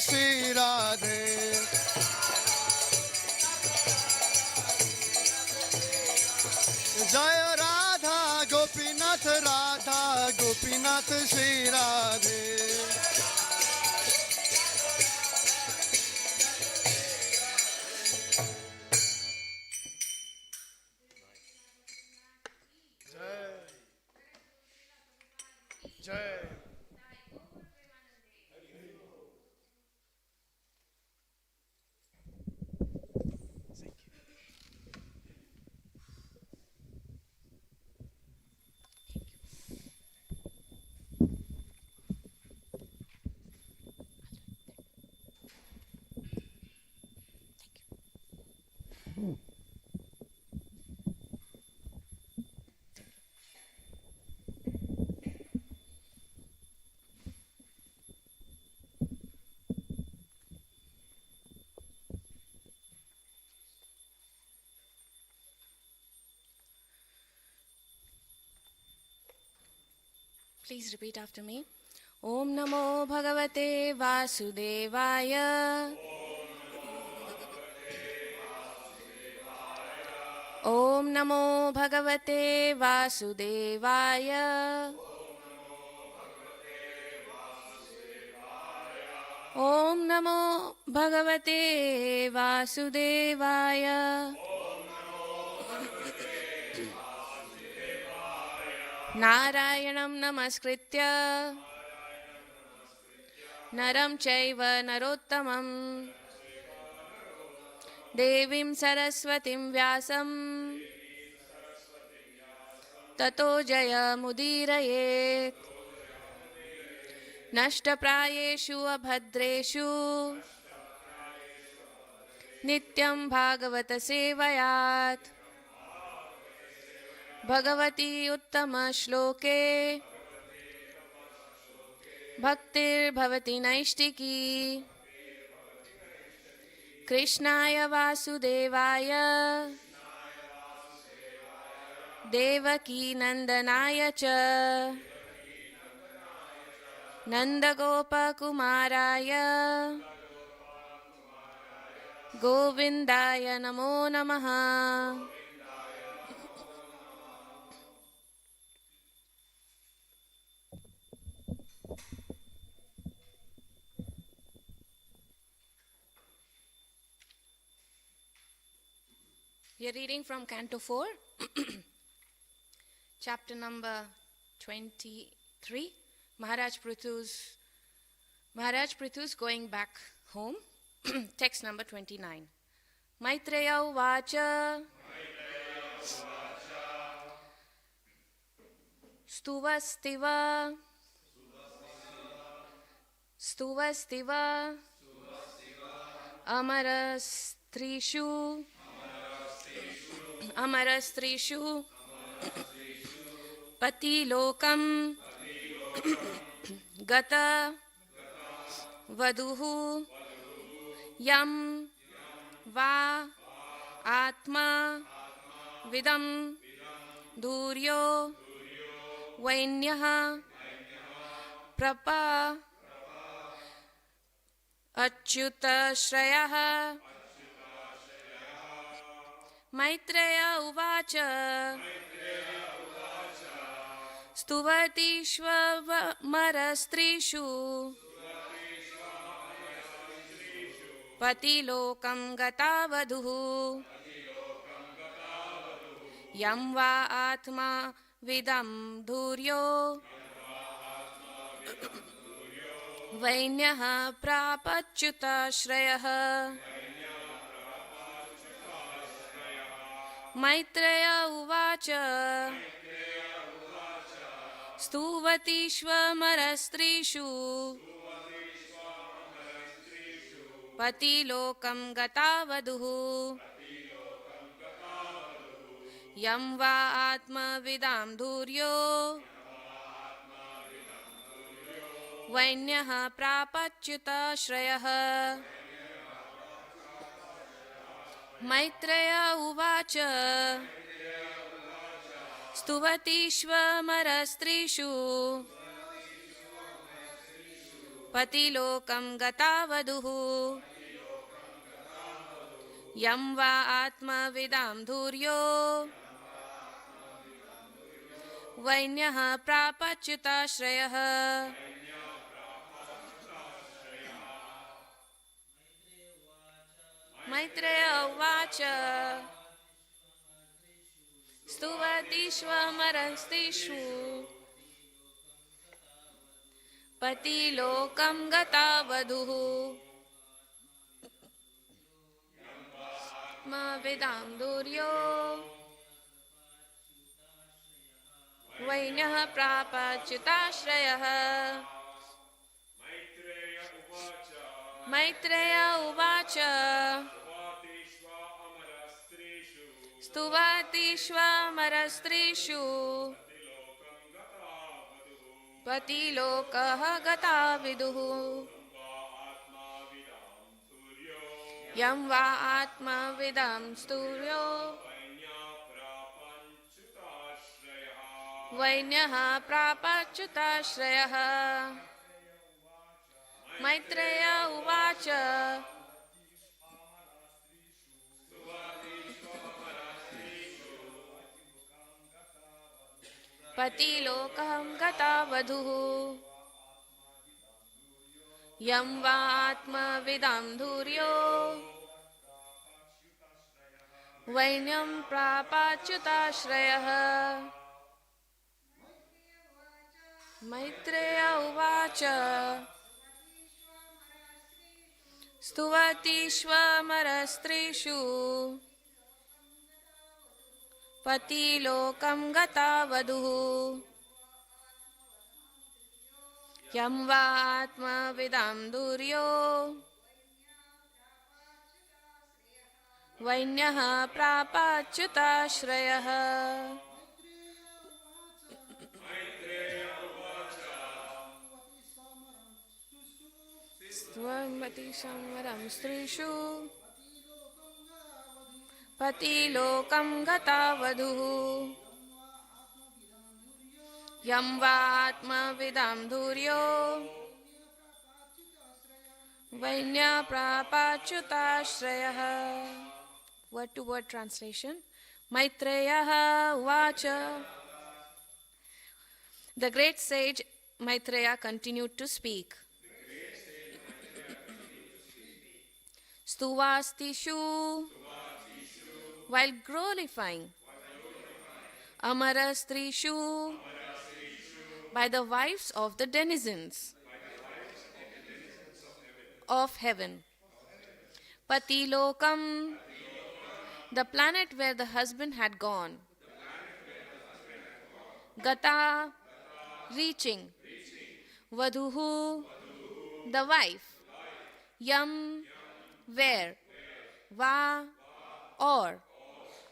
Shri Radhe. Jaya Radha Gopinath Radha Gopinath Shri Radhe. Please repeat after me. Om Namo Bhagavate Vasudevaya. Om Namo Bhagavate Vasudevaya. Om Namo Bhagavate Vasudevaya. Narayanam Namaskritya Naram Chaiva Narottamam Devim Saraswatim Vyasam Tato Jaya Mudirayet Nashtaprayeshu Abhadreshu Nityam Bhagavata Sevayat Bhagavati Uttama Shloke Bhaktir Bhavati Naishtiki Krishnaya Vasudevaya Devaki Nandanaya Cha Nandagopa Kumaraya Govindaya Namo Namaha. We are reading from Canto 4, chapter number 23, Mahārāja Pṛthu's going back home, text number 29. Maitreya uvacha stuvastiva amarastrishu patilokam gata vaduhu yam va atma vidam dhuryo vainyah prapa achyuta shrayah. Maitreya uvacha stuvatishvamarastrishu patilokam gata vaduhu yam va atma vidam dhuryo vainyah prapachyuta shrayah. Maitreya uvacha stuvatishvamarastrishu patilokam gata vaduhu yam va atma vidam dhuryo vainyah prapachyuta shrayah. Maitreya uvacha stuvatishvamarastrishu Patilokam gata vaduhu Yam va atma vidam dhuryo Vainyah prapachyuta shrayah. Maitreya uvacha Stuvatishvamarastishu Patilokam gata vaduhu Ma vidam duryo Vainyah prapachyutashrayah. Maitreya uvacha Stuvatishvamarastrishu Patilokah gata viduhu Yam va atma vidam sturyo Vainyah prapachyutashrayah. Maitreya uvacha Patilokam gata vaduhu Yam va atma vidam dhuryo Vainyam prapachyutashrayah. Maitreya uvacha Stuvatishvamarastrishu Patilokam gata vaduhu Yam va atma vidam duryo Vainyah prapachyutashrayah. Svamati samvaram strishu Patilokam gata vaduhu Yam va atma vidam dhuryo Vainya prapachyutashrayah. Word to word translation. Maitreya uvacha. The great sage Maitreya continued to speak. Stuvastishu, while glorifying. Amarastrishu, by the wives of the denizens of heaven. Patilokam, the planet where the husband had gone. Gata, reaching. Vaduhu, the wife. Yam, where. Va, or.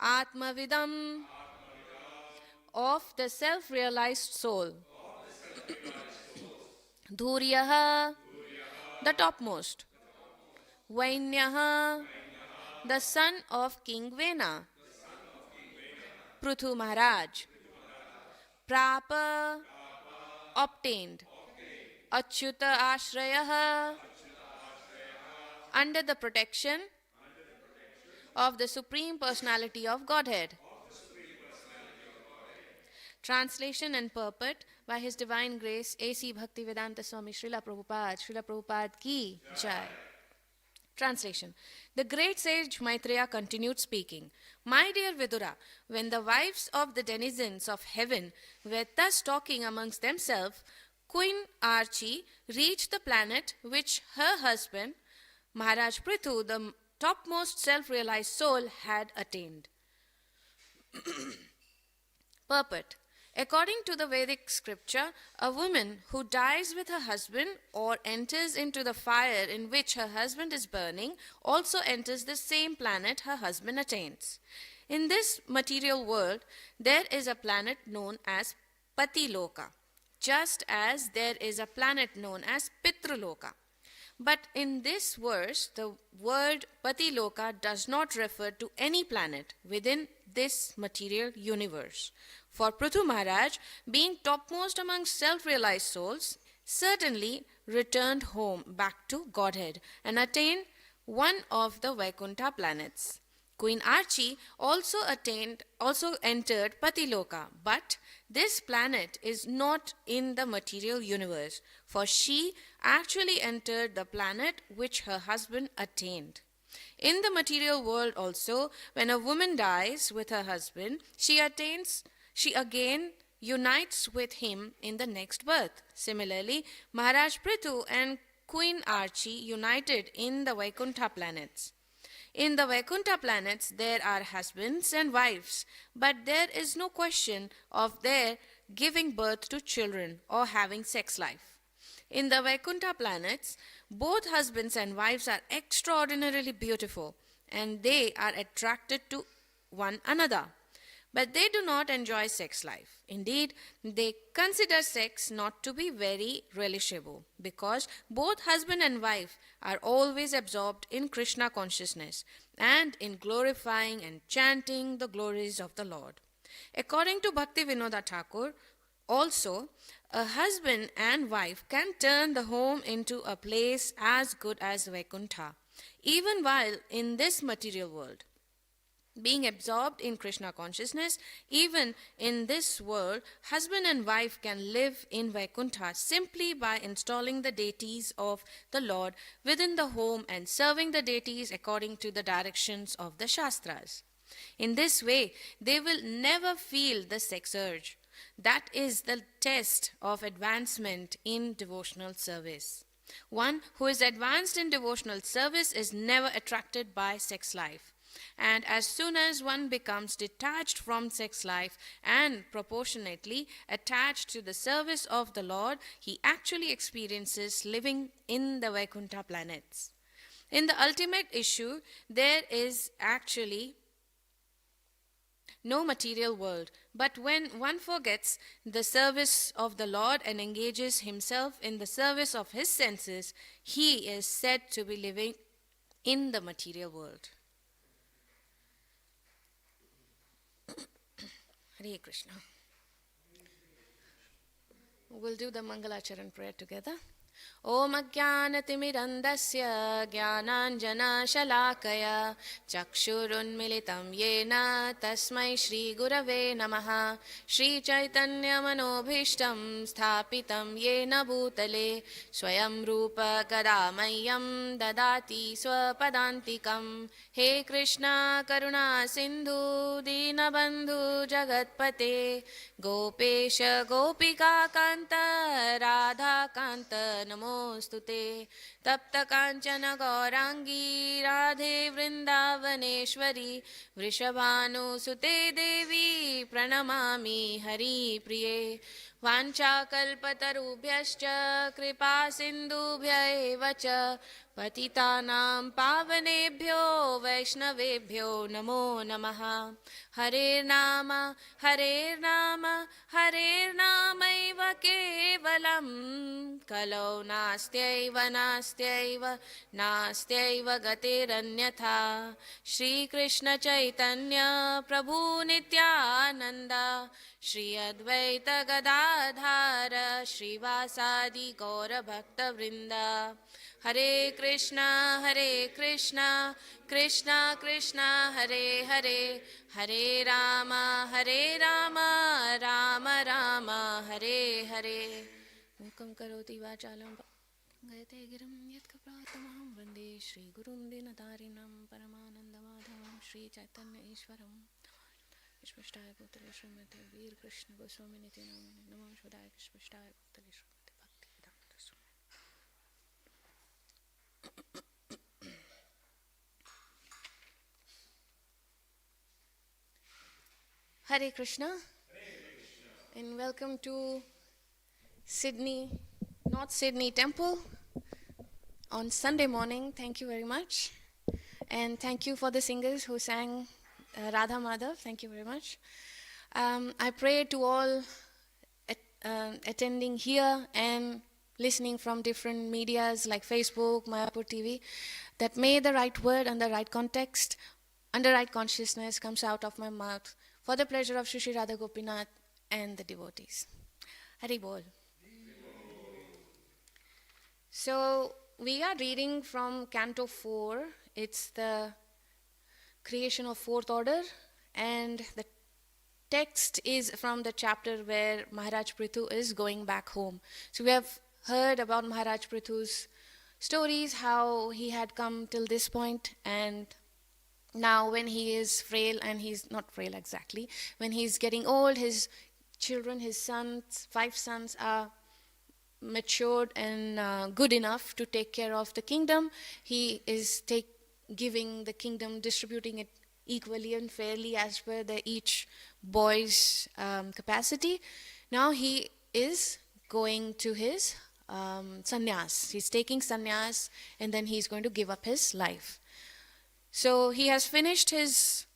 Atmavidam, of the self-realized soul. Dhuryaha, the topmost. Vainyaha, the son of King Vena. Pṛthu Mahārāja. Prapa, obtained. Achyuta Ashrayaha, under the protection of the Supreme Personality of Godhead. Translation and purport by His Divine Grace A.C. Bhaktivedanta Swami Srila Prabhupada ki Jai. Translation. The great sage Maitreya continued speaking. My dear Vidura, when the wives of the denizens of heaven were thus talking amongst themselves, Queen Arci reached the planet which her husband, Mahārāja Pṛthu, the topmost self-realized soul, had attained. Purport. According to the Vedic scripture, a woman who dies with her husband or enters into the fire in which her husband is burning also enters the same planet her husband attains. In this material world, there is a planet known as Patiloka, just as there is a planet known as Pitruloka. But in this verse, the word Patiloka does not refer to any planet within this material universe. For Pṛthu Mahārāja, being topmost among self-realized souls, certainly returned home back to Godhead and attained one of the Vaikuntha planets. Queen Arci also entered Patiloka, but this planet is not in the material universe, for she actually entered the planet which her husband attained. In the material world also, when a woman dies with her husband, she again unites with him in the next birth. Similarly, Mahārāja Pṛthu and Queen Arci united in the Vaikuntha planets. In the Vaikuntha planets, there are husbands and wives, but there is no question of their giving birth to children or having sex life. In the Vaikuntha planets, both husbands and wives are extraordinarily beautiful and they are attracted to one another. But they do not enjoy sex life. Indeed, they consider sex not to be very relishable because both husband and wife are always absorbed in Krishna consciousness and in glorifying and chanting the glories of the Lord. According to Bhakti Vinoda Thakur, also, a husband and wife can turn the home into a place as good as Vaikuntha, even while in this material world. Being absorbed in Krishna consciousness, even in this world, husband and wife can live in Vaikuntha simply by installing the deities of the Lord within the home and serving the deities according to the directions of the Shastras. In this way, they will never feel the sex urge. That is the test of advancement in devotional service. One who is advanced in devotional service is never attracted by sex life. And as soon as one becomes detached from sex life and proportionately attached to the service of the Lord, he actually experiences living in the Vaikuntha planets. In the ultimate issue, there is actually no material world. But when one forgets the service of the Lord and engages himself in the service of his senses, he is said to be living in the material world. Hare Krishna. We'll do the Mangalacharan prayer together. Om Ajnanatimidandasya Jnananjana Shalakaya Chakshurunmilitam Yena Tasmai Shri Gurave Namaha Shri Chaitanya Manobhishtam Sthapitam Yena Bhutale Swayam Rupa Kadamayam Dadati Swapadantikam He Krishna Karuna Sindhu Dinabandhu Jagatpate Gopesha Gopika Kanta Radha Kanta Namostute Tapta Kanchana Gaurangi Radhe Vrindavaneshwari Vrishabhanu Sute Devi Pranamami Hari Priye Vancha Kalpatarubhyascha Kripa Sindhubhya eva cha Patitanam Pavanebhyo Vaishnavebhyo Namo Namaha Hare Nama Hare Nama Hare Namaiva Kevalam Kalau Nastyaiva Nastyaiva Nastyaiva Gatiranyatha Shri Krishna Chaitanya Prabhu Nityananda Shri Advaita Gadadhara Shri Vasadi Gaura Bhakta Vrinda Hare Krishna Krishna Krishna Hare Hare Hare Rama Rama Rama Hare Hare Mukam karoti vachalam Gayate giram yat kapratamaham Vande Shri Gurum Dinatarinam Paramanandamadhavam Shri Chaitanya Ishwaram Ishmashtaya Bhutale Srimate Veer Krishna Goswami Niti Namane Namo Shodaya Ishmashtaya Bhutale Srimate Bhakti Vedanta Swami. Hare Krishna and welcome to North Sydney Temple on Sunday morning. Thank you very much. And thank you for the singers who sang Radha Madhav. Thank you very much. I pray to all attending here and listening from different medias like Facebook, Mayapur TV, that may the right word and the right context and the right consciousness comes out of my mouth for the pleasure of Shri Shri Radha Gopinath and the devotees. Hari Bol. So we are reading from Canto 4. It's the creation of fourth order, and the text is from the chapter where Mahārāja Pṛthu is going back home. So we have heard about Mahārāja Pṛthu's stories, how he had come till this point, and now when he is frail, and he's not frail exactly, when he's getting old, his children, his sons, 5 sons are matured and good enough to take care of the kingdom. He is giving the kingdom, distributing it equally and fairly as per each boy's capacity. Now he is going to his sannyas. He's taking sannyas, and then he's going to give up his life. So he has finished his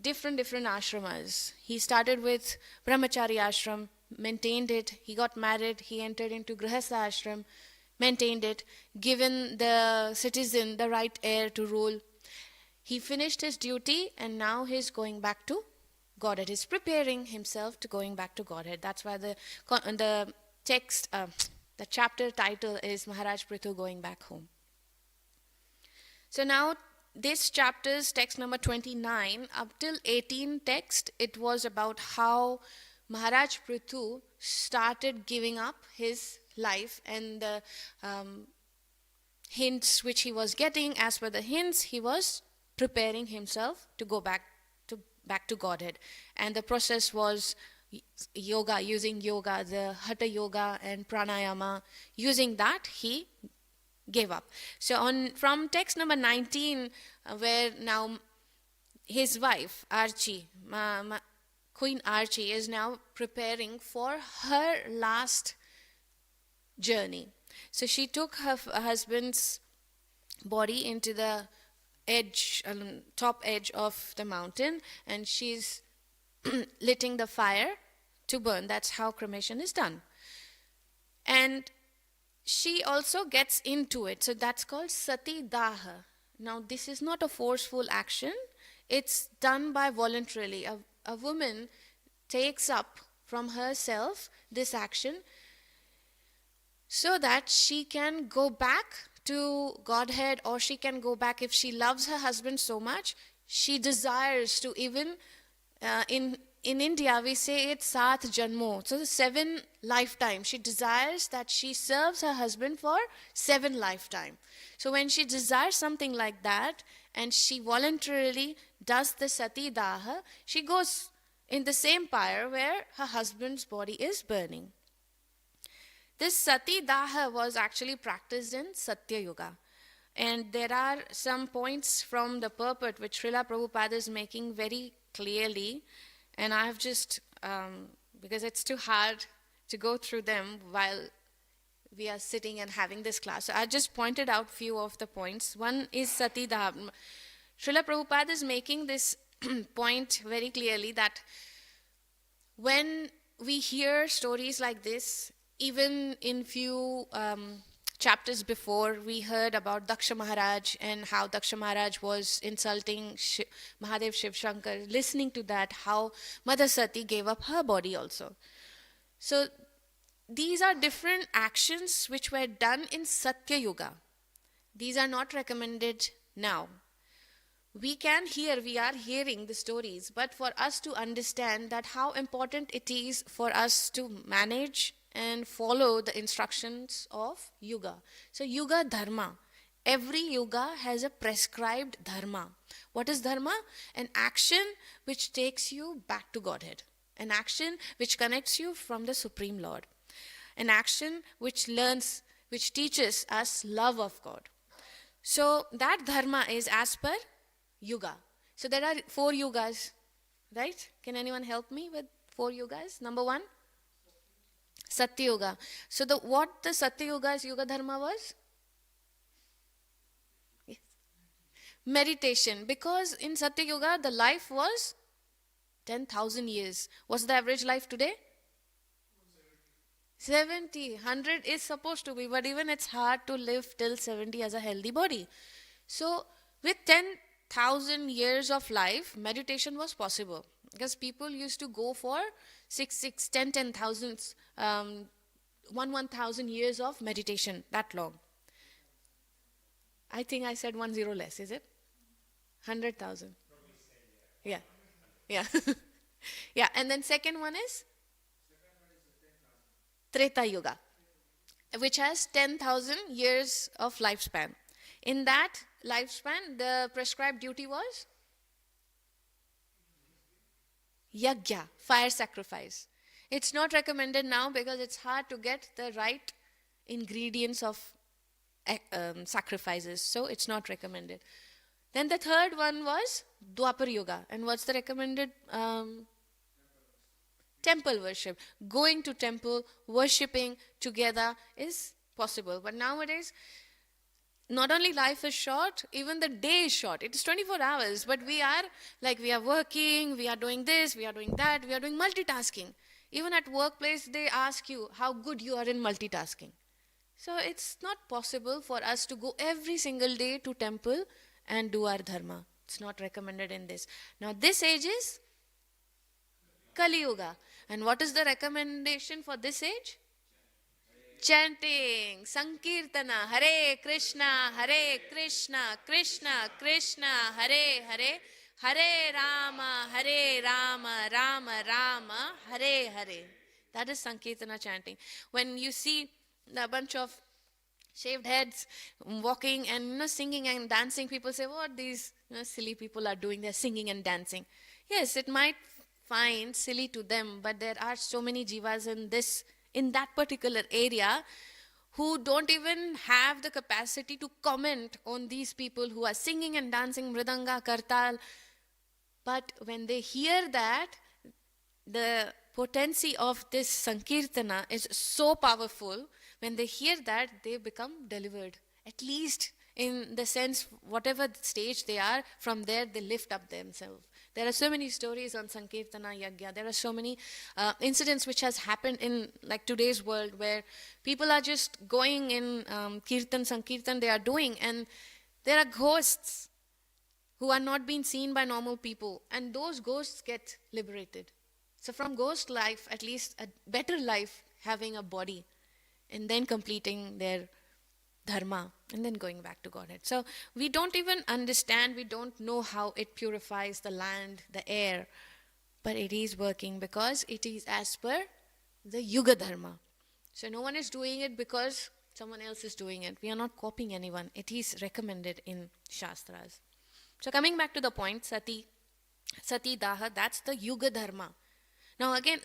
different ashramas. He started with brahmachari ashram, maintained it. He got married. He entered into grihastha ashram, maintained it, given the citizen the right heir to rule. He finished his duty, and now he's going back to Godhead. He's preparing himself to going back to Godhead. That's why the text, the chapter title is Mahārāja Pṛthu going back home. So now this chapter's text number 29 up till 18 text, it was about how Mahārāja Pṛthu started giving up his life, and the hints which he was getting, as per the hints, he was preparing himself to go back to Godhead. And the process was yoga, using yoga, the hatha yoga and pranayama. Using that, he gave up. So from text number 19, where now his wife, Arci, Queen Arci, is now preparing for her last journey. So she took her husband's body into the top edge of the mountain, and she's lighting the fire to burn. That's how cremation is done. And she also gets into it. So that's called sati daha. Now this is not a forceful action. It's done by voluntarily. A woman takes up from herself this action so that she can go back to Godhead, or she can go back if she loves her husband so much. She desires to even, in India we say it's Sat Janmo, so the 7 lifetimes. She desires that she serves her husband for 7 lifetimes. So when she desires something like that, and she voluntarily does the sati daha, she goes in the same pyre where her husband's body is burning. This sati daha was actually practiced in Satya Yuga. And there are some points from the purport which Srila Prabhupada is making very clearly. And I have just, because it's too hard to go through them while we are sitting and having this class. So I just pointed out few of the points. One is sati daha. Srila Prabhupada is making this point very clearly that when we hear stories like this, even in few chapters before, we heard about Daksha Maharaj and how Daksha Maharaj was insulting Mahadev Shiv Shankar. Listening to that, how Mother Sati gave up her body also. So these are different actions which were done in Satya Yuga. These are not recommended now. We are hearing the stories, but for us to understand that how important it is for us to manage and follow the instructions of Yuga. So Yuga Dharma. Every Yuga has a prescribed Dharma. What is Dharma? An action which takes you back to Godhead. An action which connects you from the Supreme Lord. An action which teaches us love of God. So that Dharma is as per Yuga. So there are 4 Yugas, right? Can anyone help me with 4 Yugas? Number 1? Satya Yuga. So what the Satya Yuga's Yuga Dharma was? Yes. Meditation. Because in Satya Yuga, the life was 10,000 years. What's the average life today? 70. 100 is supposed to be, but even it's hard to live till 70 as a healthy body. So with 10,000 years of life, meditation was possible. Because people used to go for 10,000 1,000 years of meditation, that long. I think I said 10 less, is it? 100,000. Yeah. Yeah. Yeah. And then second one is Treta Yuga, which has 10,000 years of lifespan. In that lifespan, the prescribed duty was yajna, fire sacrifice. It's not recommended now because it's hard to get the right ingredients of sacrifices. So it's not recommended. Then the third one was Dwapar Yuga. And what's the recommended? Temple worship. Going to temple, worshipping together is possible. But nowadays, not only life is short, even the day is short. It is 24 hours. But we are working, we are doing this, we are doing that, we are doing multitasking. Even at workplace, they ask you how good you are in multitasking. So it's not possible for us to go every single day to temple and do our dharma. It's not recommended in this. Now this age is Kali Yuga. And what is the recommendation for this age? Chanting, Sankirtana, Hare Krishna, Krishna Krishna, Hare Hare, Hare Rama, Rama Rama, Hare Hare. That is Sankirtana chanting. When you see a bunch of shaved heads walking and singing and dancing, people say, what these silly people are doing, they're singing and dancing. Yes, it might find silly to them, but there are so many jivas in that particular area who don't even have the capacity to comment on these people who are singing and dancing, mridanga, kartal. But when they hear that, the potency of this Sankirtana is so powerful. When they hear that, they become delivered. At least in the sense, whatever stage they are, from there they lift up themselves. There are so many stories on Sankirtana Yajna. There are so many incidents which has happened in today's world where people are just going in Kirtan, Sankirtan they are doing, and there are ghosts who are not being seen by normal people, and those ghosts get liberated. So from ghost life, at least a better life, having a body, and then completing their dharma, and then going back to Godhead. So we don't even understand, we don't know how it purifies the land, the air, but it is working because it is as per the Yuga Dharma. So no one is doing it because someone else is doing it. We are not copying anyone. It is recommended in Shastras. So coming back to the point, Sati Daha, that's the Yuga Dharma. Now again,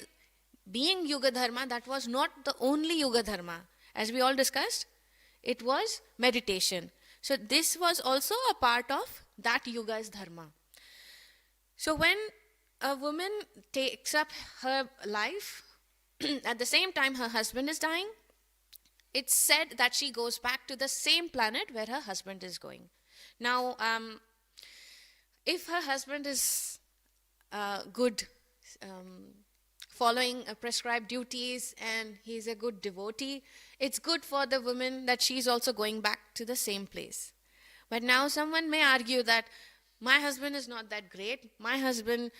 being Yuga Dharma, that was not the only Yuga Dharma. As we all discussed, it was meditation. So this was also a part of that Yuga's Dharma. So when a woman takes up her life, at the same time her husband is dying, it's said that she goes back to the same planet where her husband is going. Now, if her husband is good, following prescribed duties, and he's a good devotee, it's good for the woman that she's also going back to the same place. But now someone may argue that my husband is not that great, my husband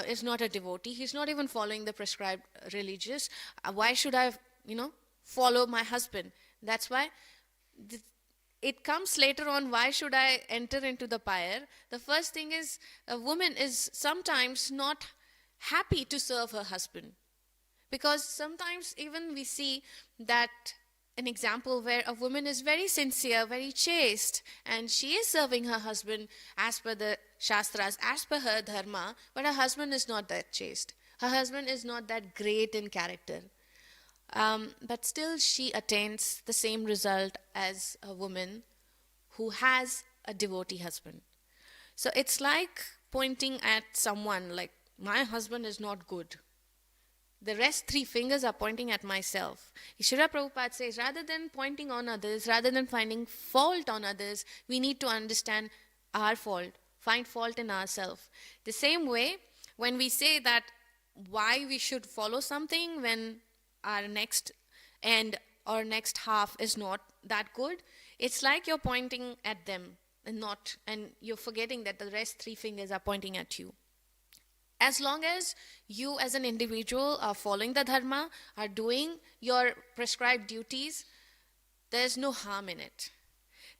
is not a devotee, he's not even following the prescribed religious, why should I, follow my husband? That's why it comes later on, why should I enter into the pyre? The first thing is, a woman is sometimes not happy to serve her husband. Because sometimes even we see that an example where a woman is very sincere, very chaste, and she is serving her husband as per the Shastras, as per her dharma, but her husband is not that chaste. Her husband is not that great in character. But still she attains the same result as a woman who has a devotee husband. So it's like pointing at someone like, my husband is not good. The rest 3 fingers are pointing at myself. Srila Prabhupada says, rather than pointing on others, rather than finding fault on others, we need to understand our fault, find fault in ourselves. The same way, when we say that why we should follow something when our next end or next half is not that good, it's like you're pointing at them and you're forgetting that the rest 3 fingers are pointing at you. As long as you as an individual are following the dharma, are doing your prescribed duties, there's no harm in it.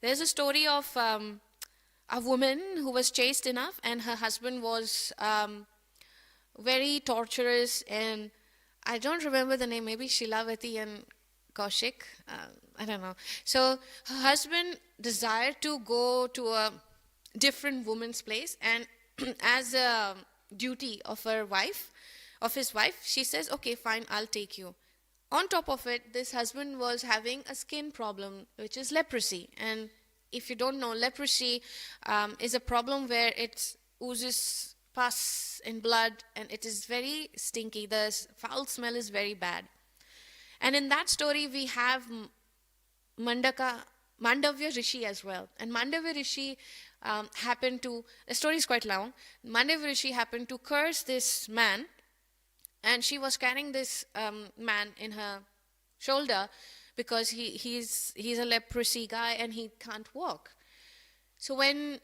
There's a story of a woman who was chaste enough and her husband was very torturous, and I don't remember the name, maybe Shilavati and Kaushik, I don't know. So her husband desired to go to a different woman's place, and as a duty of his wife, she says, okay, fine, I'll take you. On top of it, this husband was having a skin problem, which is leprosy. And if you don't know, leprosy is a problem where it oozes pus and blood, and it is very stinky. The foul smell is very bad. And in that story, we have Mandavya Rishi as well. And Mandavya Rishi the story is quite long. Mandavya Rishi happened to curse this man, and she was carrying this man in her shoulder because he's a leprosy guy and he can't walk. So when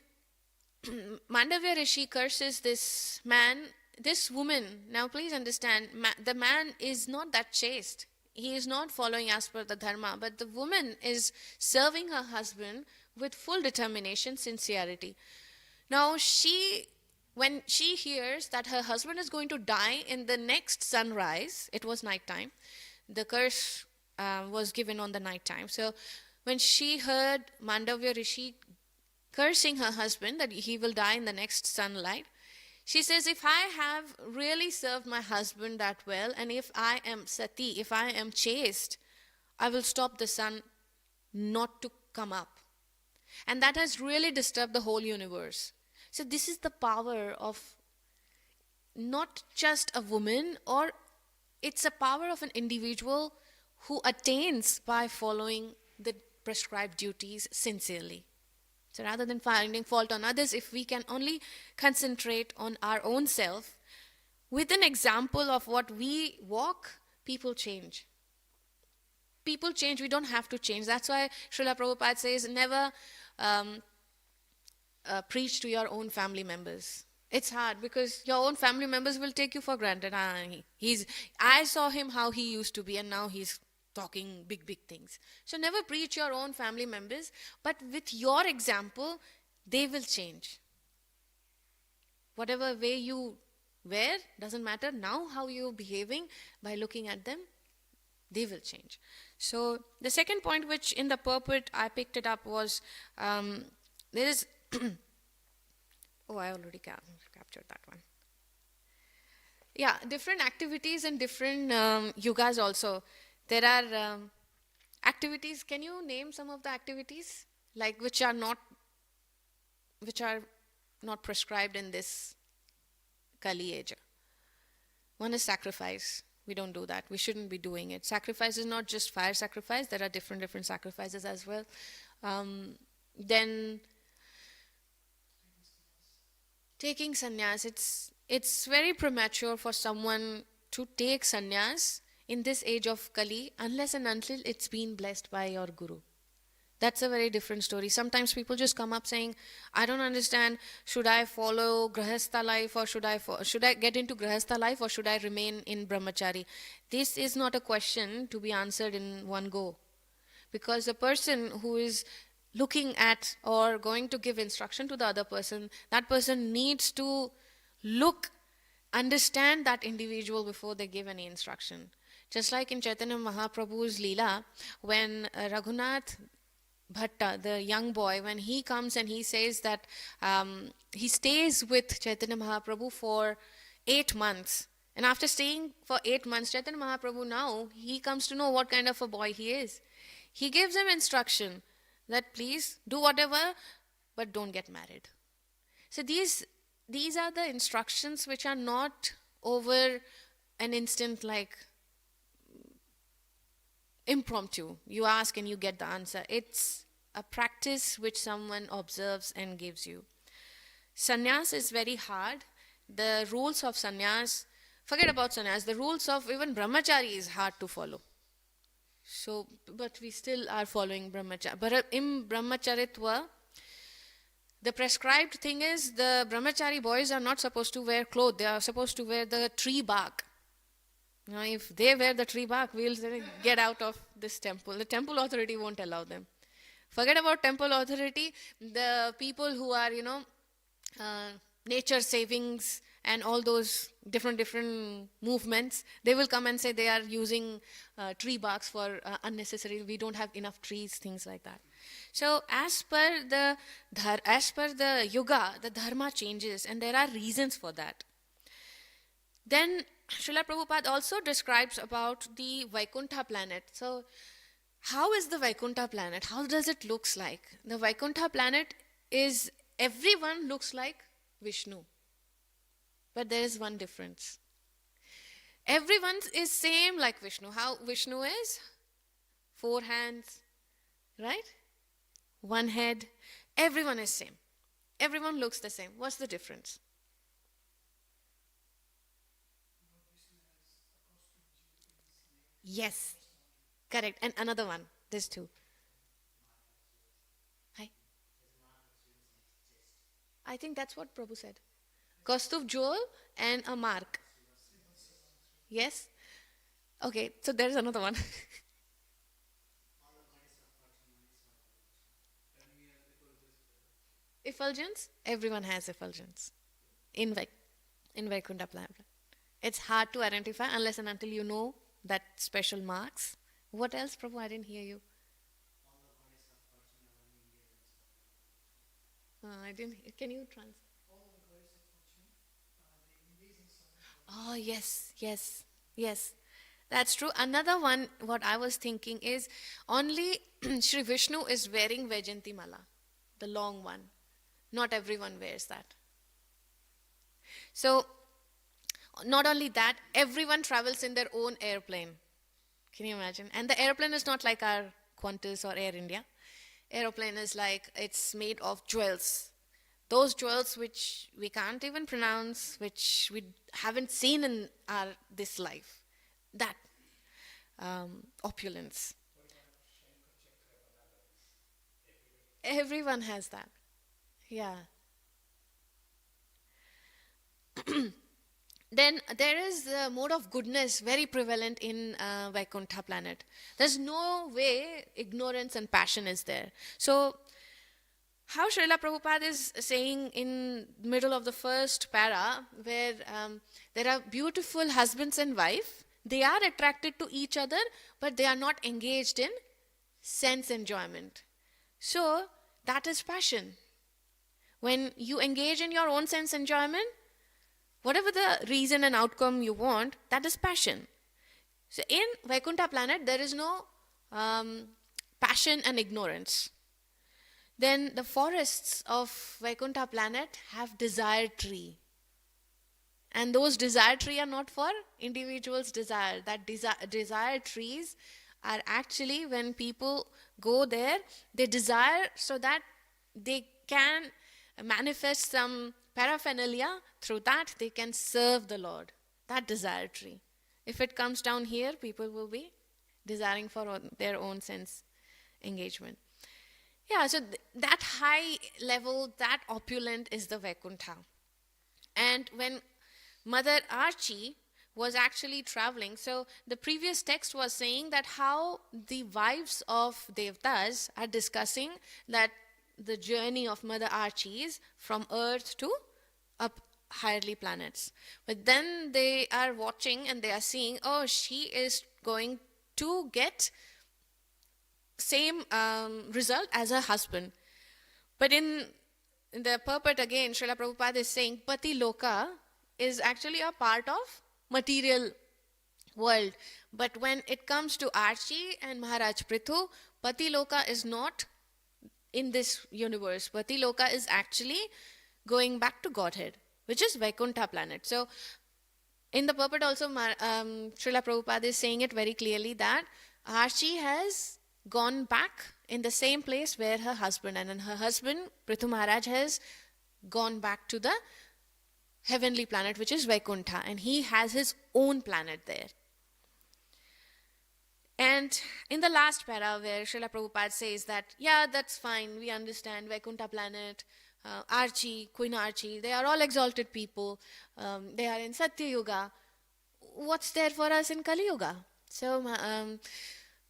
Mandavya Rishi curses this man, this woman, now please understand, the man is not that chaste. He is not following as per the dharma, but the woman is serving her husband with full determination, sincerity. Now when she hears that her husband is going to die in the next sunrise, it was nighttime. The curse was given on the nighttime. So when she heard Mandavya Rishi cursing her husband that he will die in the next sunlight, she says, if I have really served my husband that well, and if I am sati, if I am chaste, I will stop the sun not to come up. And that has really disturbed the whole universe. So this is the power of not just a woman, or it's a power of an individual who attains by following the prescribed duties sincerely. So rather than finding fault on others, if we can only concentrate on our own self, with an example of what we walk, people change. People change, we don't have to change. That's why Srila Prabhupada says, never preach to your own family members. It's hard because your own family members will take you for granted. I saw him how he used to be, and now he's talking big things. So never preach your own family members, but with your example, they will change. Whatever way you wear, doesn't matter. Now how you're behaving, by looking at them, they will change. So the second point, which in the purport I picked it up, was there is I already captured that one. Yeah, different activities in different yugas also. There are activities. Can you name some of the activities, like which are not prescribed in this Kali age? One is sacrifice. We don't do that. We shouldn't be doing it. Sacrifice is not just fire sacrifice. There are different sacrifices as well. Then taking sannyas. It's very premature for someone to take sannyas in this age of Kali, unless and until it's been blessed by your guru. That's a very different story. Sometimes people just come up saying, I don't understand, should I follow Grahastha life, or should I get into Grahastha life, or should I remain in Brahmachari? This is not a question to be answered in one go. Because the person who is looking at or going to give instruction to the other person, that person needs to understand that individual before they give any instruction. Just like in Chaitanya Mahaprabhu's Leela, when Raghunath Bhatta, the young boy, when he comes and he says that he stays with Chaitanya Mahaprabhu for 8 months. And after staying for 8 months, Chaitanya Mahaprabhu now, he comes to know what kind of a boy he is. He gives him instruction that please do whatever, but don't get married. So these are the instructions which are not over an instant, like impromptu. You ask and you get the answer. It's a practice which someone observes and gives you. Sannyas is very hard. The rules of sannyas, forget about sannyas, the rules of even brahmachari is hard to follow. But we still are following brahmacharya. But in brahmacharitva, the prescribed thing is the brahmachari boys are not supposed to wear clothes. They are supposed to wear the tree bark. Now, if they wear the tree bark, we'll say, get out of this temple. The temple authority won't allow them. Forget about temple authority. The people who are, nature savings and all those different movements, they will come and say they are using tree barks for unnecessary. We don't have enough trees, things like that. So as per the yuga, the dharma changes, and there are reasons for that. Then Srila Prabhupada also describes about the Vaikuntha planet. So how is the Vaikuntha planet? How does it looks like? The Vaikuntha planet is, everyone looks like Vishnu. But there is one difference. Everyone is same like Vishnu. How Vishnu is? 4 hands, right? 1 head. Everyone is same. Everyone looks the same. What's the difference? Yes, correct. And another one. There's 2. Hi. I think that's what Prabhu said. Kaustubh jewel and a mark. Yes? Okay, so there's another one. Effulgence? Everyone has effulgence in Vaikuntha planet. It's hard to identify unless and until you know that special marks. What else, Prabhu? I didn't hear you. I didn't. Can you translate? Oh, yes. That's true. Another one, what I was thinking is, only Sri Vishnu is wearing Vajayanti Mala, the long one. Not everyone wears that. So, not only that, everyone travels in their own airplane. Can you imagine? And the airplane is not like our Qantas or Air India. Airplane is like, it's made of jewels. Those jewels which we can't even pronounce, which we haven't seen in this life. That opulence. Everyone has that. Yeah. Then there is the mode of goodness very prevalent in Vaikuntha planet. There's no way ignorance and passion is there. So, how Srila Prabhupada is saying in middle of the first para, where there are beautiful husbands and wife, they are attracted to each other, but they are not engaged in sense enjoyment. So, that is passion. When you engage in your own sense enjoyment, whatever the reason and outcome you want, that is passion. So in Vaikuntha planet, there is no passion and ignorance. Then the forests of Vaikuntha planet have desire tree. And those desire tree are not for individuals' desire. That desire trees are actually, when people go there, they desire so that they can manifest some paraphernalia. Through that they can serve the Lord. That desire tree. If it comes down here, people will be desiring for their own sense engagement. Yeah, so that high level, that opulent is the Vaikuntha. And when Mother Arci was actually traveling, so the previous text was saying that how the wives of Devtas are discussing that the journey of Mother Arci is from earth to up higherly planets. But then they are watching and they are seeing, oh, she is going to get same result as her husband. But in the purport again, Srila Prabhupada is saying Pati Loka is actually a part of material world. But when it comes to Arci and Mahārāja Pṛthu, Pati Loka is not in this universe. Pati Loka is actually going back to Godhead, which is Vaikuntha planet. So, in the purport also, Srila Prabhupada is saying it very clearly that Arci has gone back in the same place where her husband, and her husband, Pṛthu Maharaj, has gone back to the heavenly planet, which is Vaikuntha, and he has his own planet there. And in the last para where Srila Prabhupada says that, yeah, that's fine, we understand Vaikuntha planet, Arci, Queen Arci, they are all exalted people. They are in Satya Yuga. What's there for us in Kali Yuga? So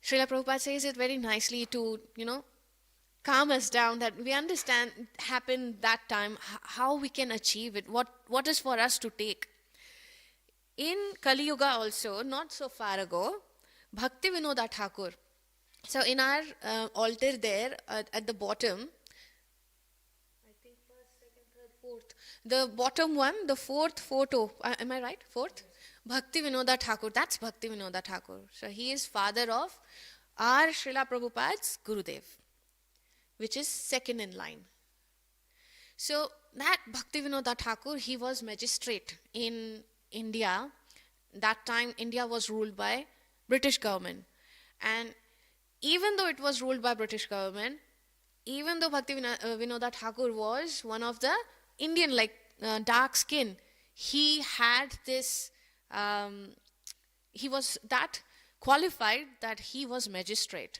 Srila Prabhupada says it very nicely to, calm us down, that we understand happened that time, how we can achieve it, what is for us to take. In Kali Yuga also, not so far ago, Bhakti Vinoda Thakur. So in our altar there at the bottom, I think first, second, third, fourth, the bottom one, the fourth photo, am I right? Fourth? Bhakti Vinoda Thakur, that's Bhakti Vinoda Thakur. So he is father of our Srila Prabhupada's Gurudev, which is second in line. So that Bhakti Vinoda Thakur, he was magistrate in India. That time India was ruled by British government. And even though it was ruled by British government, even though Bhakti Vinoda Thakur was one of the Indian, dark skin, he had this, he was that qualified that he was magistrate.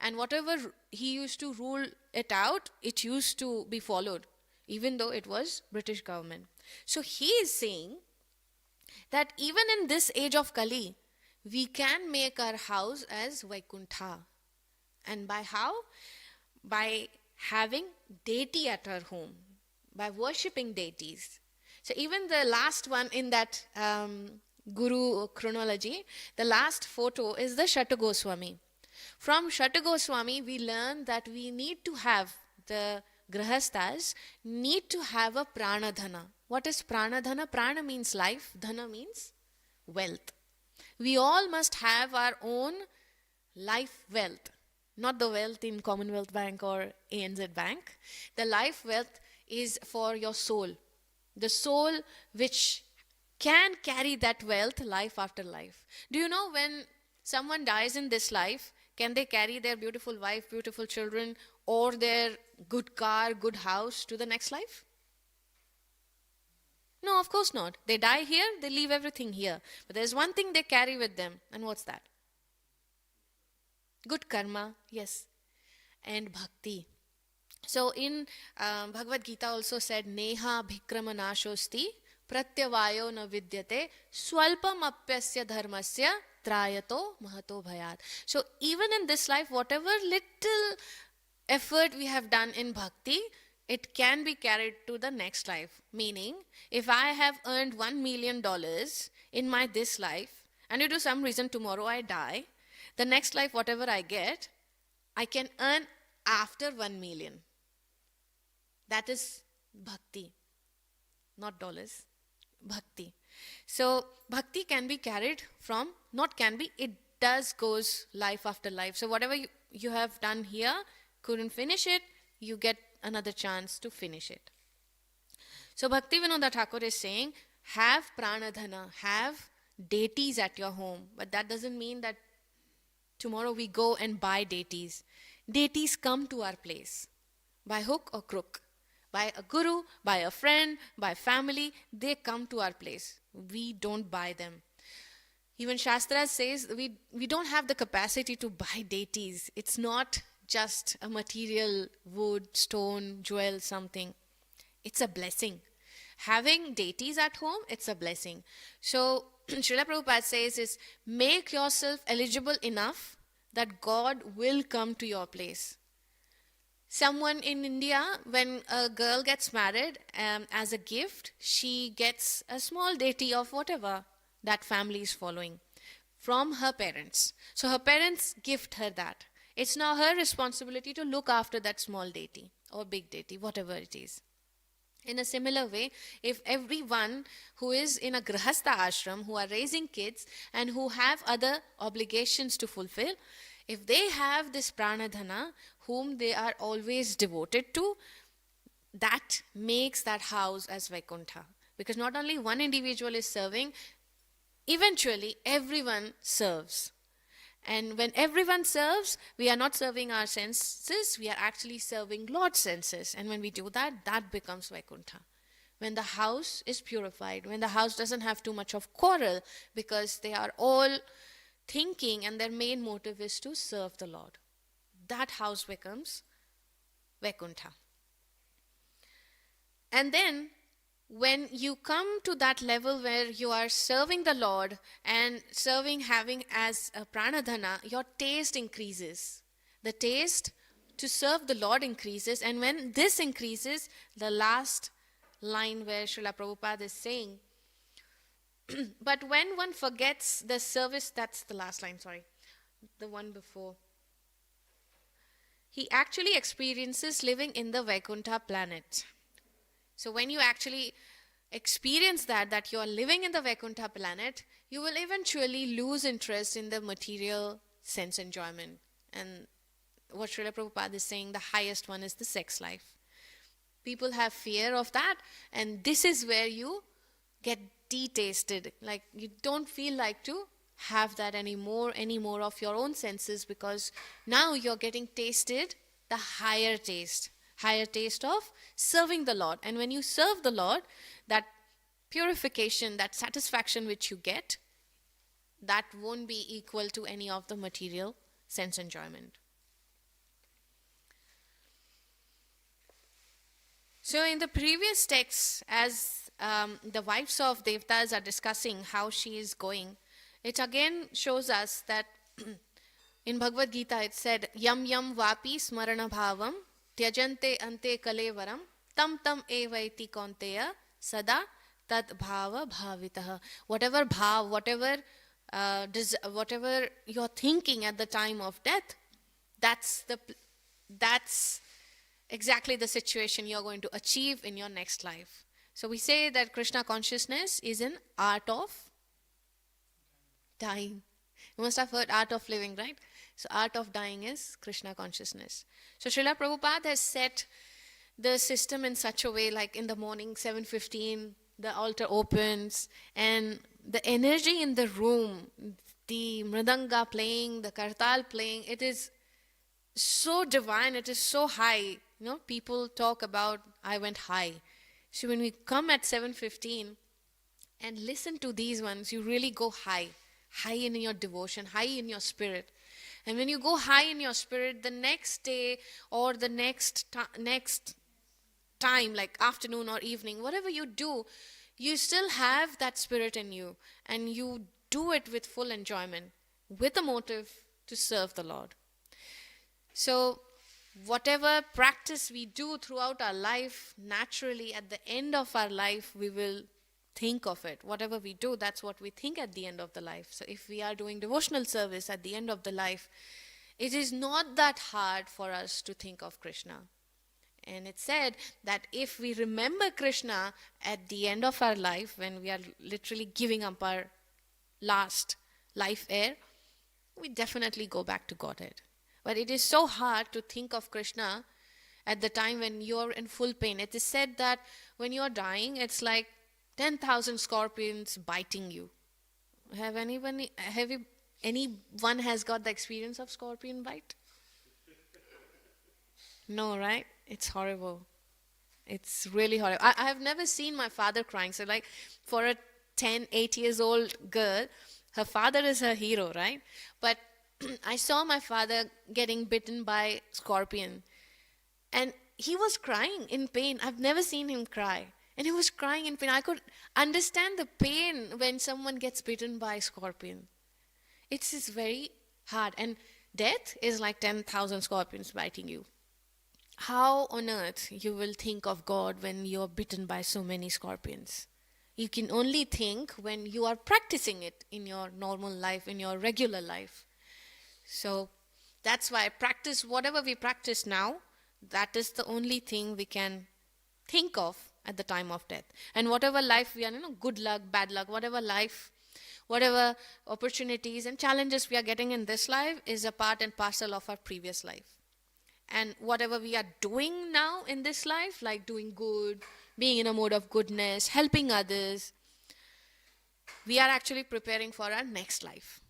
And whatever he used to rule it out, it used to be followed, even though it was British government. So he is saying that even in this age of Kali, we can make our house as Vaikuntha. And by how? By having deity at our home, by worshipping deities. So even the last one in that Guru chronology, the last photo is the Shata Goswami. From Shata Goswami, we learn that we need to have, the Grahasthas need to have a pranadhana. What is pranadhana? Prana means life, dhana means wealth. We all must have our own life wealth, not the wealth in Commonwealth Bank or ANZ Bank. The life wealth is for your soul. The soul which can carry that wealth life after life. Do you know when someone dies in this life, can they carry their beautiful wife, beautiful children, or their good car, good house to the next life? No, of course not. They die here, they leave everything here. But there's one thing they carry with them, and what's that? Good karma, yes, and bhakti. So in Bhagavad Gita also said, Neha bhikrama nashosti pratyavayo na vidyate swalpam apyasya dharmasya trayato mahato bhayat. So even in this life, whatever little effort we have done in bhakti, it can be carried to the next life. Meaning, if I have earned $1 million in my this life, and due to some reason tomorrow I die, the next life, whatever I get, I can earn after 1 million. That is bhakti, not dollars, bhakti. So bhakti can be carried from, not can be, it does goes life after life. So whatever you have done here, couldn't finish it, you get another chance to finish it. So Bhakti Vinoda Thakur is saying, have pranadhana, have deities at your home. But that doesn't mean that tomorrow we go and buy deities. Deities come to our place by hook or crook. By a guru, by a friend, by family, they come to our place. We don't buy them. Even Shastra says we don't have the capacity to buy deities. It's not just a material, wood, stone, jewel, something. It's a blessing. Having deities at home, it's a blessing. So Srila Prabhupada says is, make yourself eligible enough that God will come to your place. Someone in India, when a girl gets married, as a gift, she gets a small deity of whatever that family is following from her parents. So her parents gift her that. It's now her responsibility to look after that small deity or big deity, whatever it is. In a similar way, if everyone who is in a grahastha ashram, who are raising kids and who have other obligations to fulfill, if they have this pranadhana, whom they are always devoted to, that makes that house as Vaikuntha. Because not only one individual is serving, eventually everyone serves. And when everyone serves, we are not serving our senses, we are actually serving Lord's senses. And when we do that, that becomes Vaikuntha. When the house is purified, when the house doesn't have too much of quarrel, because they are all thinking and their main motive is to serve the Lord. That house becomes Vaikuntha. And then when you come to that level where you are serving the Lord and serving having as a pranadhana, your taste increases. The taste to serve the Lord increases, and when this increases, the last line where Srila Prabhupada is saying, but when one forgets the service, that's the last line, sorry, the one before. He actually experiences living in the Vaikuntha planet. So when you actually experience that you are living in the Vaikuntha planet, you will eventually lose interest in the material sense enjoyment. And what Srila Prabhupada is saying, the highest one is the sex life. People have fear of that, and this is where you get detasted. Like you don't feel like to have that anymore of your own senses, because now you're getting tasted the higher taste of serving the Lord. And when you serve the Lord, that purification, that satisfaction which you get, that won't be equal to any of the material sense enjoyment. So in the previous texts, as the wives of Devtas are discussing how she is going, it again shows us that in Bhagavad Gita it said, Yam yam vapi smarana bhavam tyajante ante kalevaram tam tam evaiti kaunteya sada tad bhava bhavitaha. Whatever bhav, whatever you're thinking at the time of death, that's exactly the situation you're going to achieve in your next life. So we say that Krishna consciousness is an art of dying. You must have heard art of living, right? So art of dying is Krishna consciousness. So Srila Prabhupada has set the system in such a way, like in the morning, 7:15, the altar opens, and the energy in the room, the mridanga playing, the kartal playing, it is so divine, it is so high. You know, people talk about, I went high. So when we come at 7:15 and listen to these ones, you really go high in your devotion, high in your spirit. And when you go high in your spirit, the next day or the next time, like afternoon or evening, whatever you do, you still have that spirit in you, and you do it with full enjoyment, with a motive to serve the Lord. So whatever practice we do throughout our life, naturally at the end of our life, we will think of it. Whatever we do, that's what we think at the end of the life. So if we are doing devotional service at the end of the life, it is not that hard for us to think of Krishna. And it said that if we remember Krishna at the end of our life, when we are literally giving up our last life air, we definitely go back to Godhead. But it is so hard to think of Krishna at the time when you're in full pain. It is said that when you're dying, it's like 10,000 scorpions biting you. Anyone has got the experience of scorpion bite? No, right? It's horrible. It's really horrible. I have never seen my father crying. So like for a 8 years old girl, her father is her hero, right? But I saw my father getting bitten by scorpion, and he was crying in pain. I've never seen him cry. And he was crying in pain. I could understand the pain when someone gets bitten by a scorpion. It's just very hard. And death is like 10,000 scorpions biting you. How on earth you will think of God when you're bitten by so many scorpions? You can only think when you are practicing it in your normal life, in your regular life. So that's why whatever we practice now, that is the only thing we can think of at the time of death. And whatever life we are, good luck, bad luck, whatever opportunities and challenges we are getting in this life is a part and parcel of our previous life. And whatever we are doing now in this life, like doing good, being in a mode of goodness, helping others, we are actually preparing for our next life.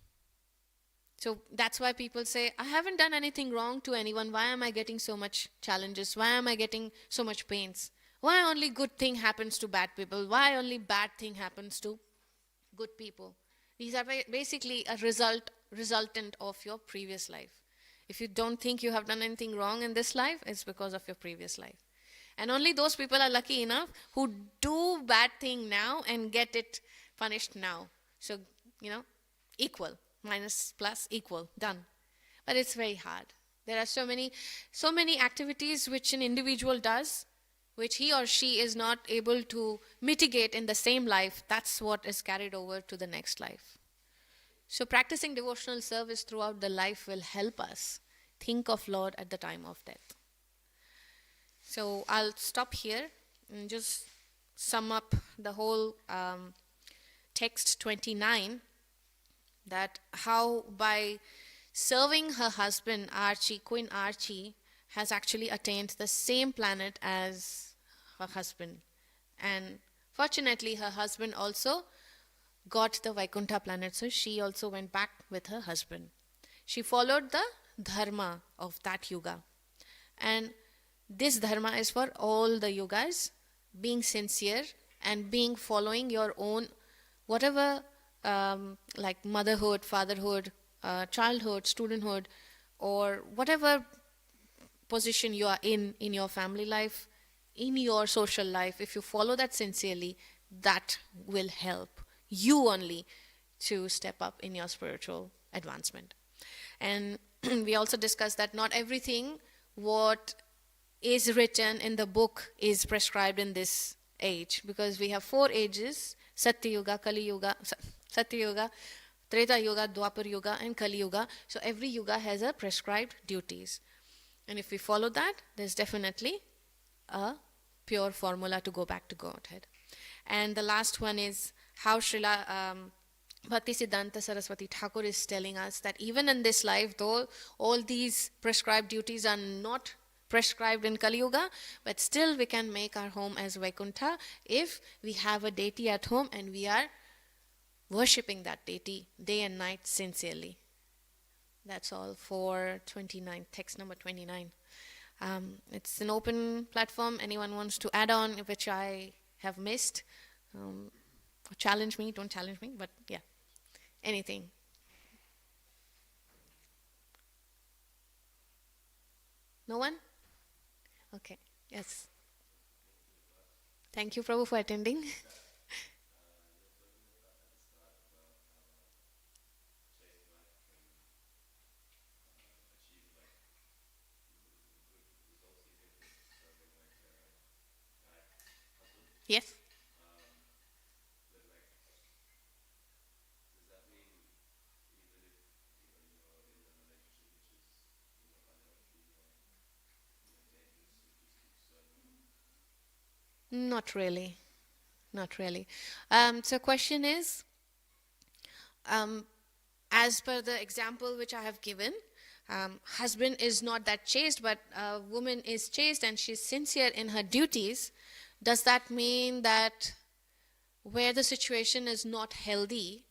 So that's why people say, I haven't done anything wrong to anyone. Why am I getting so much challenges? Why am I getting so much pains? Why only good thing happens to bad people? Why only bad thing happens to good people? These are basically a resultant of your previous life. If you don't think you have done anything wrong in this life, it's because of your previous life. And only those people are lucky enough who do bad thing now and get it punished now. So, equal, minus, plus, equal, done. But it's very hard. There are so many activities which an individual does, which he or she is not able to mitigate in the same life. That's what is carried over to the next life. So practicing devotional service throughout the life will help us think of Lord at the time of death. So I'll stop here and just sum up the whole text 29, that how by serving her husband, Arci, Queen Arci, has actually attained the same planet as her husband. And fortunately, her husband also got the Vaikuntha planet, so she also went back with her husband. She followed the dharma of that yuga. And this dharma is for all the yugas, being sincere and following your own, whatever, like motherhood, fatherhood, childhood, studenthood, or whatever position you are in your family life, in your social life. If you follow that sincerely, that will help you only to step up in your spiritual advancement. And we also discussed that not everything what is written in the book is prescribed in this age, because we have 4 ages: Satya Yuga, Kali Yuga, Satya Yuga, Treta Yuga, Dwapar Yuga, and Kali Yuga. So every yuga has a prescribed duties. And if we follow that, there's definitely a pure formula to go back to Godhead. And the last one is how Srila Bhaktisiddhanta Saraswati Thakur is telling us that even in this life, though all these prescribed duties are not prescribed in Kali Yuga, but still we can make our home as Vaikuntha if we have a deity at home and we are worshipping that deity day and night sincerely. That's all for 29, text number 29. It's an open platform. Anyone wants to add on which I have missed, challenge me, don't challenge me, but yeah, anything. No one? Okay, yes. Thank you, Prabhu, for attending. Yes. Not really. Not really. So question is, as per the example which I have given, husband is not that chaste, but a woman is chaste and she's sincere in her duties. Does that mean that where the situation is not healthy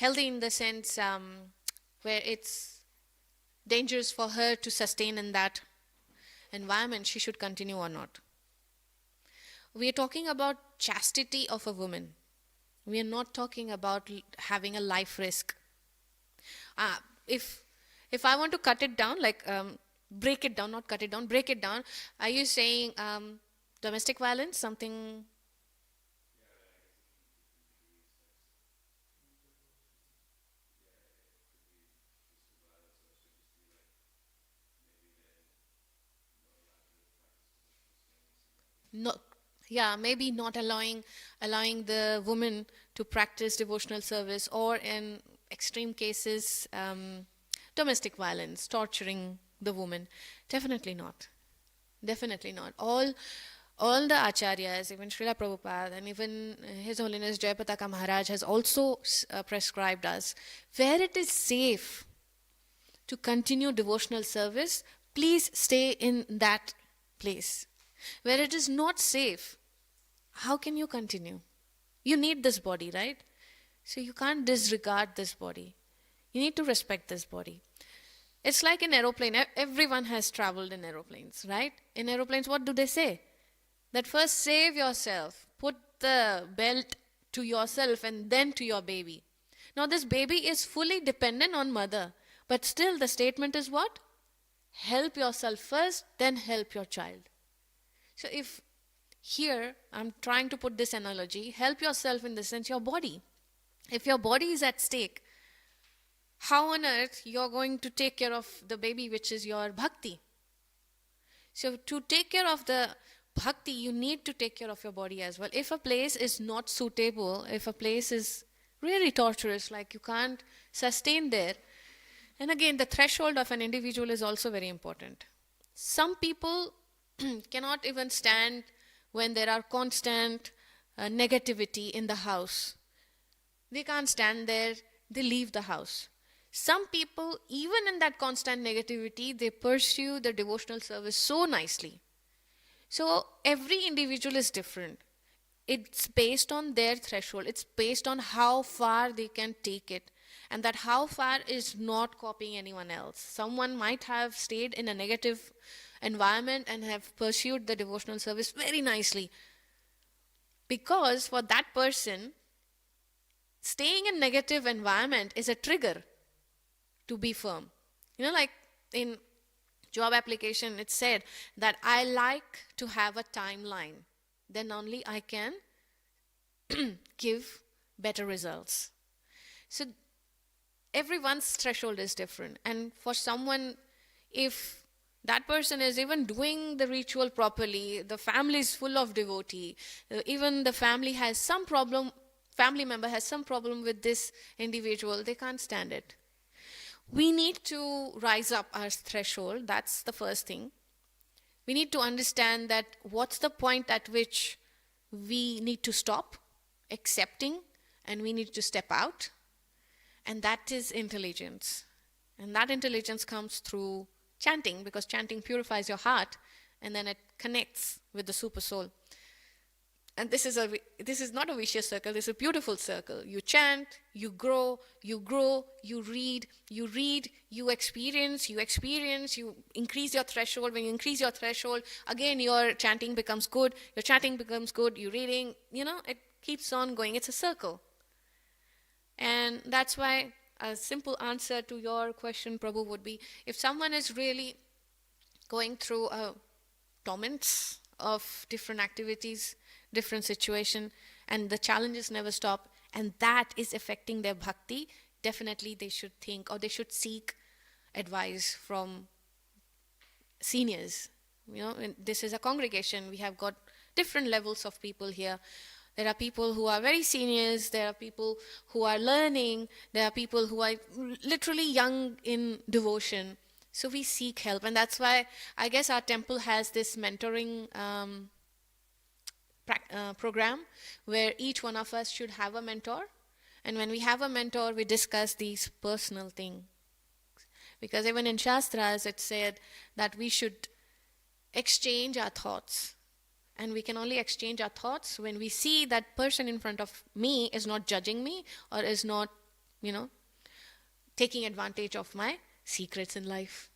in the sense where it's dangerous for her to sustain in that environment, she should continue or not? We are talking about chastity of a woman. We are not talking about having a life risk. If I want to cut it down, like break it down, not cut it down, break it down, are you saying domestic violence, something? No, yeah, maybe not allowing the woman to practice devotional service, or in extreme cases, domestic violence, torturing the woman. Definitely not. Definitely not. All the acharyas, even Srila Prabhupada, and even His Holiness Jayapataka Maharaj has also prescribed us, where it is safe to continue devotional service, please stay in that place. Where it is not safe, how can you continue? You need this body, right? So you can't disregard this body. You need to respect this body. It's like an aeroplane. Everyone has traveled in aeroplanes, right? In aeroplanes, what do they say? That first save yourself. Put the belt to yourself and then to your baby. Now this baby is fully dependent on mother. But still the statement is what? Help yourself first, then help your child. So if here I'm trying to put this analogy, help yourself in the sense your body. If your body is at stake, how on earth you're going to take care of the baby, which is your bhakti? So to take care of the bhakti, you need to take care of your body as well. If a place is not suitable, if a place is really torturous, like you can't sustain there, and again, the threshold of an individual is also very important. Some people cannot even stand when there are constant negativity in the house. They can't stand there, they leave the house. Some people, even in that constant negativity, they pursue the devotional service so nicely. So every individual is different. It's based on their threshold. It's based on how far they can take it. And that how far is not copying anyone else. Someone might have stayed in a negative environment and have pursued the devotional service very nicely. Because for that person, staying in negative environment is a trigger to be firm. Like in job application, it said that I like to have a timeline. Then only I can give better results. So everyone's threshold is different. And for someone, if that person is even doing the ritual properly, the family is full of devotee, even the family has some problem, family member has some problem with this individual, they can't stand it. We need to rise up our threshold. That's the first thing. We need to understand that what's the point at which we need to stop accepting and we need to step out. And that is intelligence. And that intelligence comes through chanting, because chanting purifies your heart and then it connects with the super soul. And this is not a vicious circle, this is a beautiful circle. You chant, you grow, you read, you experience, you increase your threshold. When you increase your threshold, again your chanting becomes good, you're reading, it keeps on going. It's a circle. And that's why a simple answer to your question, Prabhu, would be, if someone is really going through torments of different activities, different situation, and the challenges never stop, and that is affecting their bhakti, definitely they should think, or they should seek advice from seniors. This is a congregation, we have got different levels of people here. There are people who are very seniors, there are people who are learning, there are people who are literally young in devotion. So we seek help, and that's why I guess our temple has this mentoring program where each one of us should have a mentor. And when we have a mentor, we discuss these personal things. Because even in Shastras, it said that we should exchange our thoughts. And we can only exchange our thoughts when we see that person in front of me is not judging me or is not, taking advantage of my secrets in life.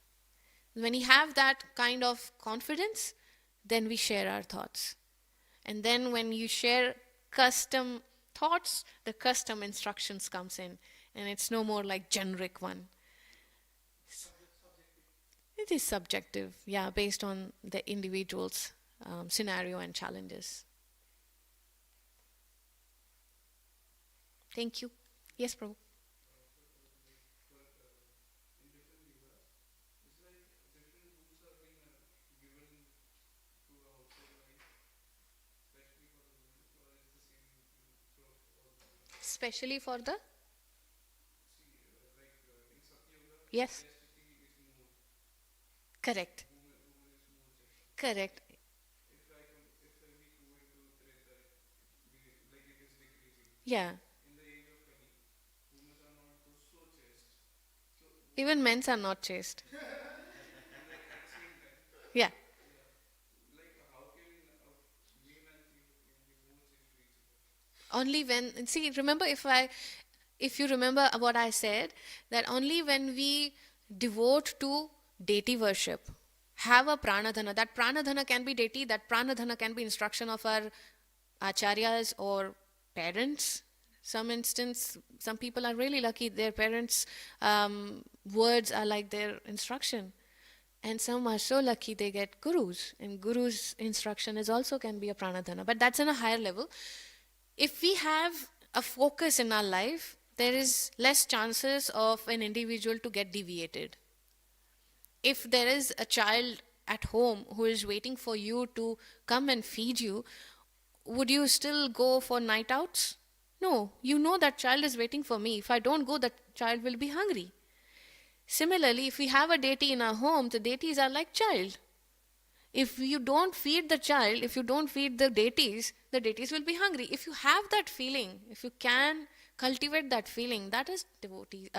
When you have that kind of confidence, then we share our thoughts. And then when you share custom thoughts, the custom instructions comes in. And it's no more like generic one. It is subjective, based on the individual's scenario and challenges. Thank you. Yes, Prabhu. Especially for the? Yes. Correct. Correct. Yeah. Even men's are not chaste. Yeah. Only when, see, remember if you remember what I said, that only when we devote to deity worship, have a pranadhana, that pranadhana can be deity, that pranadhana can be instruction of our acharyas or parents. Some people are really lucky, their parents' words are like their instruction. And some are so lucky they get gurus, and guru's instruction is also can be a pranadhana, but that's on a higher level. If we have a focus in our life, there is less chances of an individual to get deviated. If there is a child at home who is waiting for you to come and feed you, would you still go for night outs? No, you know that child is waiting for me. If I don't go, that child will be hungry. Similarly, if we have a deity in our home, the deities are like child. If you don't feed the child, if you don't feed the deities will be hungry. If you have that feeling, if you can cultivate that feeling, that is devotee,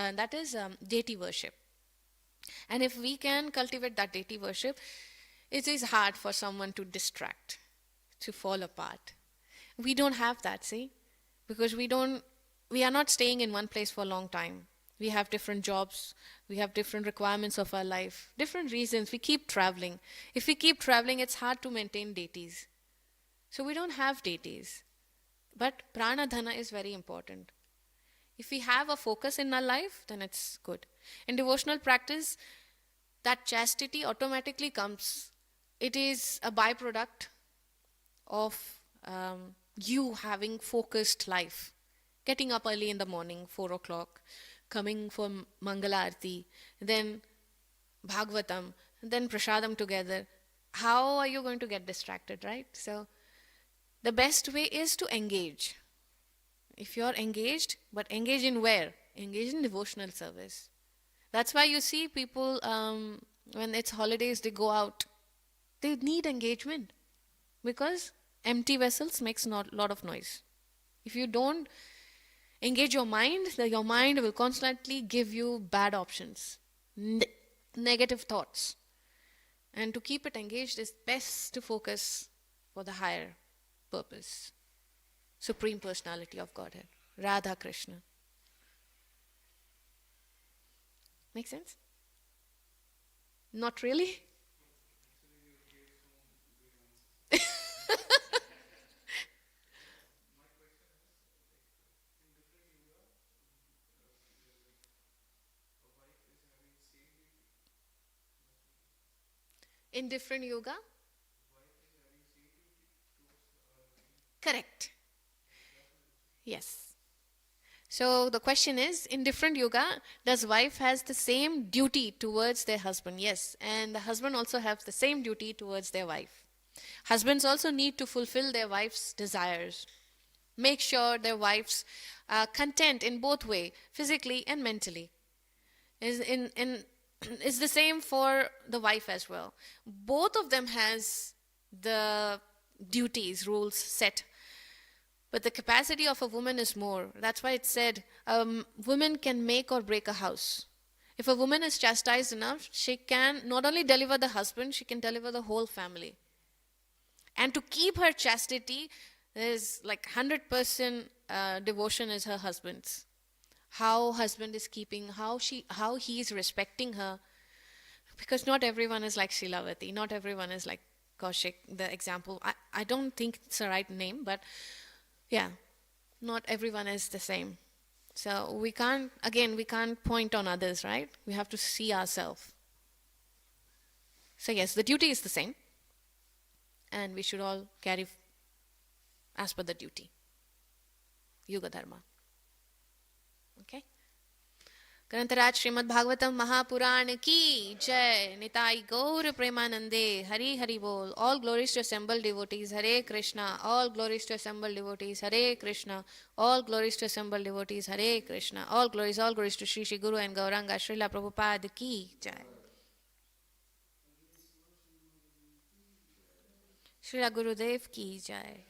deity worship. And if we can cultivate that deity worship, it is hard for someone to distract, to fall apart. We don't have that, see? Because we are not staying in one place for a long time. We have different jobs, we have different requirements of our life, different reasons. We keep traveling. If we keep traveling, it's hard to maintain deities. So we don't have deities. But pranadhana is very important. If we have a focus in our life, then it's good. In devotional practice, that chastity automatically comes. It is a byproduct of you having focused life. Getting up early in the morning, 4 o'clock, coming for Mangala Arti, then Bhagavatam, then Prasadam together. How are you going to get distracted, right? So the best way is to engage. If you're engaged, but engage in where? Engage in devotional service. That's why you see people, when it's holidays, they go out. They need engagement because empty vessels makes not a lot of noise. If you don't engage your mind will constantly give you bad options, negative thoughts. And to keep it engaged is best to focus for the higher purpose. Supreme Personality of Godhead, Radha Krishna. Make sense? Not really? In different yoga? Correct. Yes. So the question is, in different yoga, does wife has the same duty towards their husband? Yes. And the husband also has the same duty towards their wife. Husbands also need to fulfill their wife's desires. Make sure their wife's content in both way, physically and mentally. Is the same for the wife as well. Both of them has the duties, rules set. But the capacity of a woman is more. That's why it said, woman can make or break a house. If a woman is chastised enough, she can not only deliver the husband, she can deliver the whole family. And to keep her chastity, there's like 100% devotion is her husband's. How husband is keeping, how he is respecting her. Because not everyone is like Shilavati, not everyone is like Kaushik, the example. I don't think it's the right name, but yeah, not everyone is the same. So we can't point on others, right? We have to see ourselves. So yes, the duty is the same. And we should all carry as per the duty. Yuga Dharma. Okay? ग्रंथराज Shrimad Bhagavatam Mahapuran की जय. निताई गौर प्रेमानंदे. हरि हरि बोल. All glories to assembled devotees. Hare Krishna. All glories to assembled devotees. Hare Krishna. All glories to assembled devotees. Hare Krishna. All glories to Shri Shri Guru and Gauranga Srila Prabhupada ki jai. Srila Gurudev ki jai.